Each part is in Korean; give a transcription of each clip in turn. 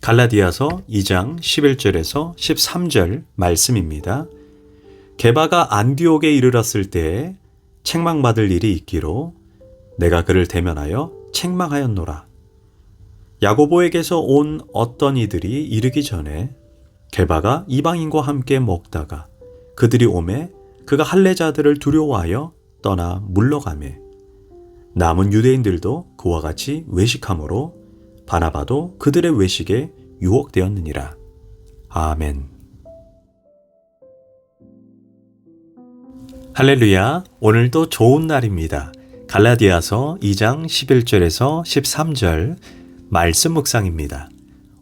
갈라디아서 2장 11절에서 13절 말씀입니다. 게바가 안디옥에 이르렀을 때에 책망받을 일이 있기로 내가 그를 대면하여 책망하였노라. 야고보에게서 온 어떤 이들이 이르기 전에 게바가 이방인과 함께 먹다가 그들이 오매 그가 할례자들을 두려워하여 떠나 물러가매 남은 유대인들도 그와 같이 외식함으로 바나바도 그들의 외식에 유혹되었느니라. 아멘. 할렐루야. 오늘도 좋은 날입니다. 갈라디아서 2장 11절에서 13절 말씀 묵상입니다.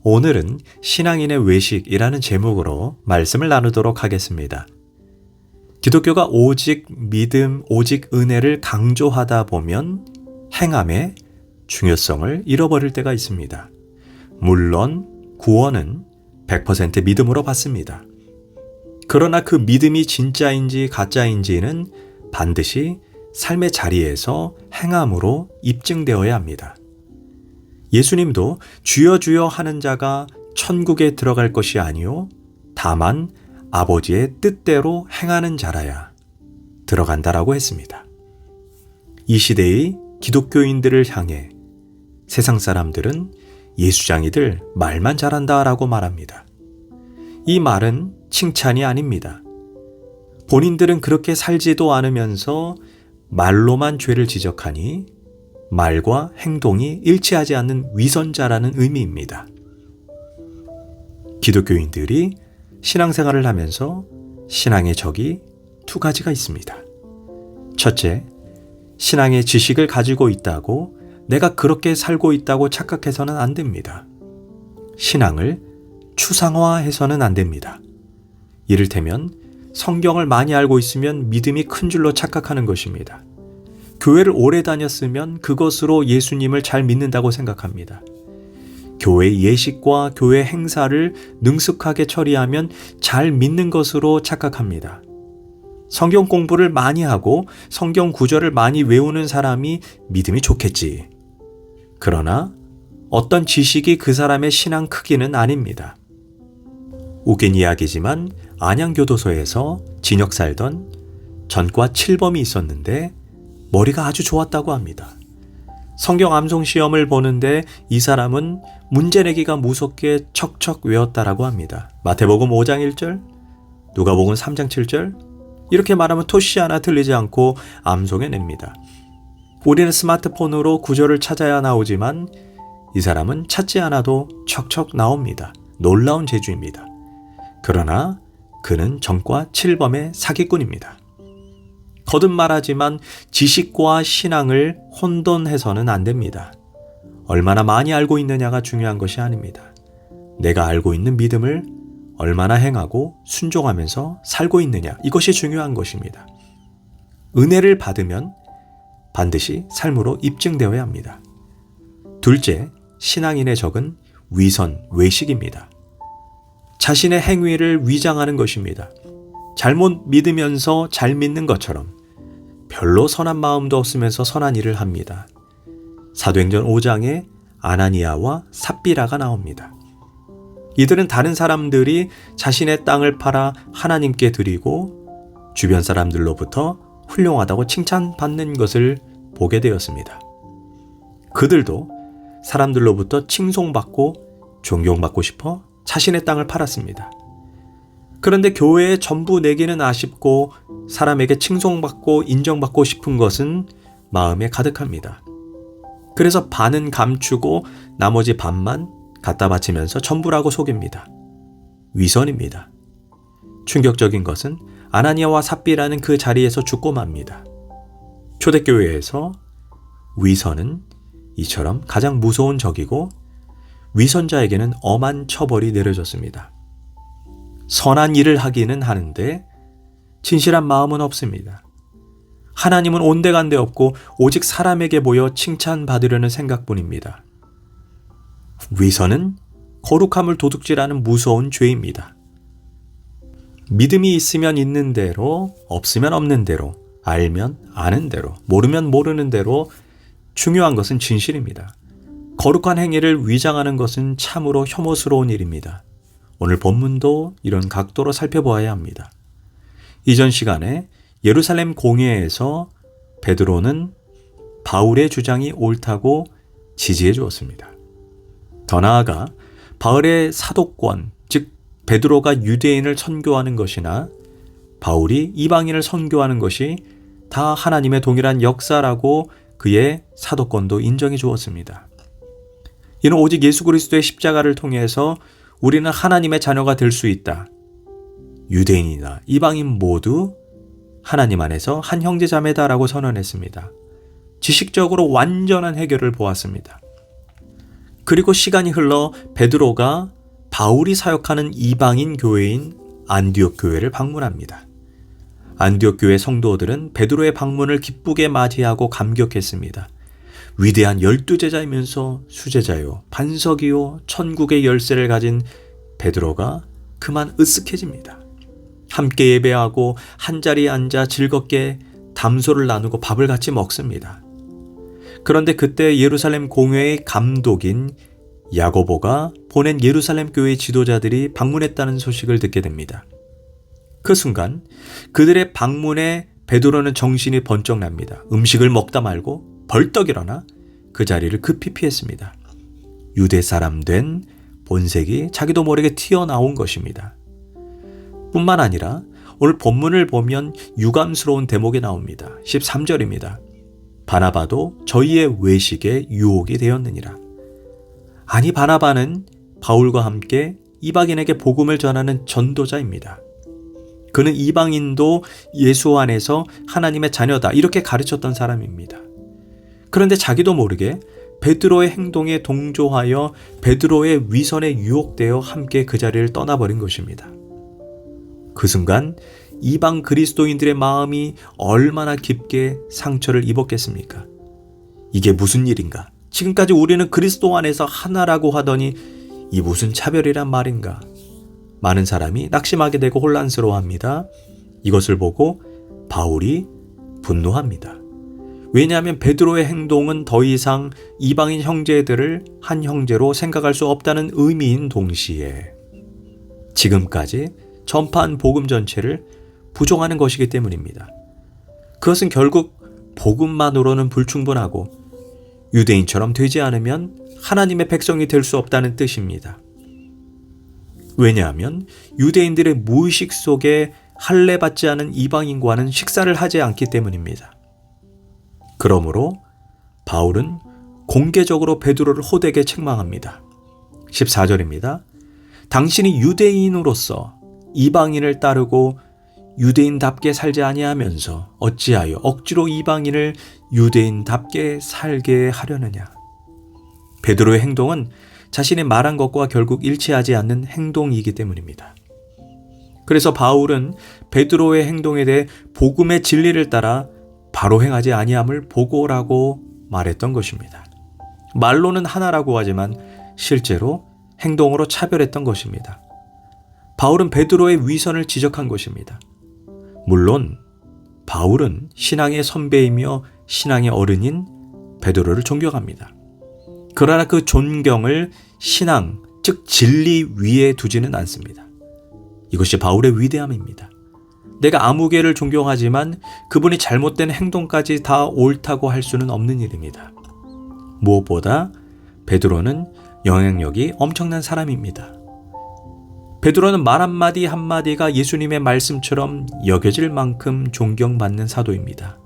오늘은 신앙인의 외식이라는 제목으로 말씀을 나누도록 하겠습니다. 기독교가 오직 믿음, 오직 은혜를 강조하다 보면 행함의 중요성을 잃어버릴 때가 있습니다. 물론 구원은 100% 믿음으로 받습니다. 그러나 그 믿음이 진짜인지 가짜인지는 반드시 삶의 자리에서 행함으로 입증되어야 합니다. 예수님도 주여 주여 하는 자가 천국에 들어갈 것이 아니요 다만 아버지의 뜻대로 행하는 자라야 들어간다라고 했습니다. 이 시대의 기독교인들을 향해 세상 사람들은 예수장이들 말만 잘한다라고 말합니다. 이 말은 칭찬이 아닙니다. 본인들은 그렇게 살지도 않으면서 말로만 죄를 지적하니 말과 행동이 일치하지 않는 위선자라는 의미입니다. 기독교인들이 신앙생활을 하면서 신앙의 적이 두 가지가 있습니다. 첫째, 신앙의 지식을 가지고 있다고 내가 그렇게 살고 있다고 착각해서는 안 됩니다. 신앙을 추상화해서는 안 됩니다. 이를테면 성경을 많이 알고 있으면 믿음이 큰 줄로 착각하는 것입니다. 교회를 오래 다녔으면 그것으로 예수님을 잘 믿는다고 생각합니다. 교회 예식과 교회 행사를 능숙하게 처리하면 잘 믿는 것으로 착각합니다. 성경 공부를 많이 하고 성경 구절을 많이 외우는 사람이 믿음이 좋겠지. 그러나 어떤 지식이 그 사람의 신앙 크기는 아닙니다. 웃긴 이야기지만 안양교도소에서 징역 살던 전과 7범이 있었는데 머리가 아주 좋았다고 합니다. 성경 암송 시험을 보는데 이 사람은 문제 내기가 무섭게 척척 외웠다라고 합니다. 마태복음 5장 1절, 누가복음 3장 7절 이렇게 말하면 토시 하나 틀리지 않고 암송해냅니다. 우리는 스마트폰으로 구절을 찾아야 나오지만 이 사람은 찾지 않아도 척척 나옵니다. 놀라운 재주입니다. 그러나 그는 전과 7범의 사기꾼입니다. 거듭 말하지만 지식과 신앙을 혼돈해서는 안 됩니다. 얼마나 많이 알고 있느냐가 중요한 것이 아닙니다. 내가 알고 있는 믿음을 얼마나 행하고 순종하면서 살고 있느냐, 이것이 중요한 것입니다. 은혜를 받으면 반드시 삶으로 입증되어야 합니다. 둘째, 신앙인의 적은 위선, 외식입니다. 자신의 행위를 위장하는 것입니다. 잘못 믿으면서 잘 믿는 것처럼 별로 선한 마음도 없으면서 선한 일을 합니다. 사도행전 5장에 아나니아와 삽비라가 나옵니다. 이들은 다른 사람들이 자신의 땅을 팔아 하나님께 드리고 주변 사람들로부터 훌륭하다고 칭찬받는 것을 보게 되었습니다. 그들도 사람들로부터 칭송받고 존경받고 싶어 자신의 땅을 팔았습니다. 그런데 교회에 전부 내기는 아쉽고 사람에게 칭송받고 인정받고 싶은 것은 마음에 가득합니다. 그래서 반은 감추고 나머지 반만 갖다 바치면서 전부라고 속입니다. 위선입니다. 충격적인 것은 아나니아와 삽비라는 그 자리에서 죽고 맙니다. 초대교회에서 위선은 이처럼 가장 무서운 적이고 위선자에게는 엄한 처벌이 내려졌습니다. 선한 일을 하기는 하는데 진실한 마음은 없습니다. 하나님은 온데간데 없고 오직 사람에게 보여 칭찬받으려는 생각뿐입니다. 위선은 거룩함을 도둑질하는 무서운 죄입니다. 믿음이 있으면 있는 대로, 없으면 없는 대로, 알면 아는 대로, 모르면 모르는 대로 중요한 것은 진실입니다. 거룩한 행위를 위장하는 것은 참으로 혐오스러운 일입니다. 오늘 본문도 이런 각도로 살펴보아야 합니다. 이전 시간에 예루살렘 공회에서 베드로는 바울의 주장이 옳다고 지지해 주었습니다. 더 나아가 바울의 사도권, 즉 베드로가 유대인을 선교하는 것이나 바울이 이방인을 선교하는 것이 다 하나님의 동일한 역사라고 그의 사도권도 인정해 주었습니다. 이는 오직 예수 그리스도의 십자가를 통해서 우리는 하나님의 자녀가 될 수 있다. 유대인이나 이방인 모두 하나님 안에서 한 형제 자매다라고 선언했습니다. 지식적으로 완전한 해결을 보았습니다. 그리고 시간이 흘러 베드로가 바울이 사역하는 이방인 교회인 안디옥 교회를 방문합니다. 안디옥 교회 성도들은 베드로의 방문을 기쁘게 맞이하고 감격했습니다. 위대한 12제자이면서 수제자요, 반석이요, 천국의 열쇠를 가진 베드로가 그만 으쓱해집니다. 함께 예배하고 한자리에 앉아 즐겁게 담소를 나누고 밥을 같이 먹습니다. 그런데 그때 예루살렘 공회의 감독인 야고보가 보낸 예루살렘 교회 지도자들이 방문했다는 소식을 듣게 됩니다. 그 순간 그들의 방문에 베드로는 정신이 번쩍 납니다. 음식을 먹다 말고 벌떡 일어나 그 자리를 급히 피했습니다. 유대 사람 된 본색이 자기도 모르게 튀어나온 것입니다. 뿐만 아니라 오늘 본문을 보면 유감스러운 대목이 나옵니다. 13절입니다. 바나바도 저희의 외식에 유혹이 되었느니라. 아니, 바나바는 바울과 함께 이방인에게 복음을 전하는 전도자입니다. 그는 이방인도 예수 안에서 하나님의 자녀다 이렇게 가르쳤던 사람입니다. 그런데 자기도 모르게 베드로의 행동에 동조하여 베드로의 위선에 유혹되어 함께 그 자리를 떠나버린 것입니다. 그 순간 이방 그리스도인들의 마음이 얼마나 깊게 상처를 입었겠습니까? 이게 무슨 일인가? 지금까지 우리는 그리스도 안에서 하나라고 하더니 이 무슨 차별이란 말인가? 많은 사람이 낙심하게 되고 혼란스러워합니다. 이것을 보고 바울이 분노합니다. 왜냐하면 베드로의 행동은 더 이상 이방인 형제들을 한 형제로 생각할 수 없다는 의미인 동시에 지금까지 전파한 복음 전체를 부정하는 것이기 때문입니다. 그것은 결국 복음만으로는 불충분하고 유대인처럼 되지 않으면 하나님의 백성이 될 수 없다는 뜻입니다. 왜냐하면 유대인들의 무의식 속에 할례받지 않은 이방인과는 식사를 하지 않기 때문입니다. 그러므로 바울은 공개적으로 베드로를 호되게 책망합니다. 14절입니다. 당신이 유대인으로서 이방인을 따르고 유대인답게 살지 아니하면서 어찌하여 억지로 이방인을 유대인답게 살게 하려느냐. 베드로의 행동은 자신이 말한 것과 결국 일치하지 않는 행동이기 때문입니다. 그래서 바울은 베드로의 행동에 대해 복음의 진리를 따라 바로 행하지 아니함을 보고라고 말했던 것입니다. 말로는 하나라고 하지만 실제로 행동으로 차별했던 것입니다. 바울은 베드로의 위선을 지적한 것입니다. 물론 바울은 신앙의 선배이며 신앙의 어른인 베드로를 존경합니다. 그러나 그 존경을 신앙, 즉 진리 위에 두지는 않습니다. 이것이 바울의 위대함입니다. 내가 아무개를 존경하지만 그분이 잘못된 행동까지 다 옳다고 할 수는 없는 일입니다. 무엇보다 베드로는 영향력이 엄청난 사람입니다. 베드로는 말 한마디 한마디가 예수님의 말씀처럼 여겨질 만큼 존경받는 사도입니다.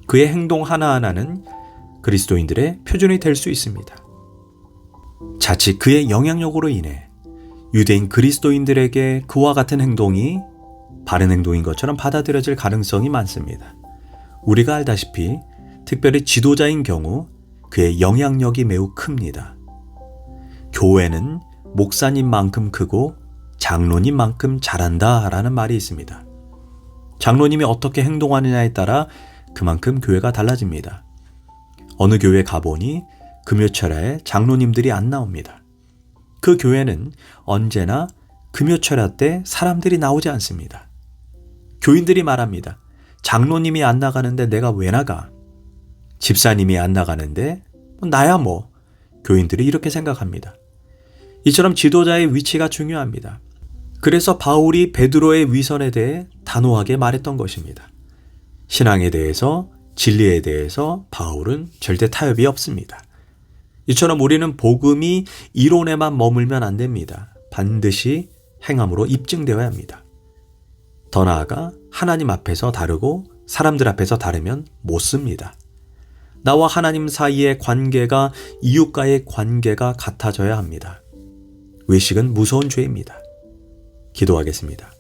그의 행동 하나하나는 그리스도인들의 표준이 될 수 있습니다. 자칫 그의 영향력으로 인해 유대인 그리스도인들에게 그와 같은 행동이 바른 행동인 것처럼 받아들여질 가능성이 많습니다. 우리가 알다시피 특별히 지도자인 경우 그의 영향력이 매우 큽니다. 교회는 목사님만큼 크고 장로님만큼 잘한다라는 말이 있습니다. 장로님이 어떻게 행동하느냐에 따라 그만큼 교회가 달라집니다. 어느 교회 가보니 금요철야에 장로님들이 안 나옵니다. 그 교회는 언제나 금요철야 때 사람들이 나오지 않습니다. 교인들이 말합니다. 장로님이 안 나가는데 내가 왜 나가? 집사님이 안 나가는데 나야 뭐. 교인들이 이렇게 생각합니다. 이처럼 지도자의 위치가 중요합니다. 그래서 바울이 베드로의 위선에 대해 단호하게 말했던 것입니다. 신앙에 대해서, 진리에 대해서 바울은 절대 타협이 없습니다. 이처럼 우리는 복음이 이론에만 머물면 안 됩니다. 반드시 행함으로 입증되어야 합니다. 더 나아가 하나님 앞에서 다르고 사람들 앞에서 다르면 못 씁니다. 나와 하나님 사이의 관계가 이웃과의 관계가 같아져야 합니다. 외식은 무서운 죄입니다. 기도하겠습니다.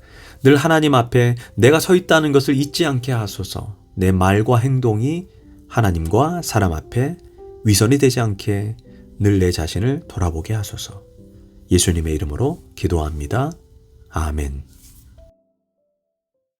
늘 하나님 앞에 내가 서 있다는 것을 잊지 않게 하소서. 내 말과 행동이 하나님과 사람 앞에 위선이 되지 않게 늘 내 자신을 돌아보게 하소서. 예수님의 이름으로 기도합니다. 아멘.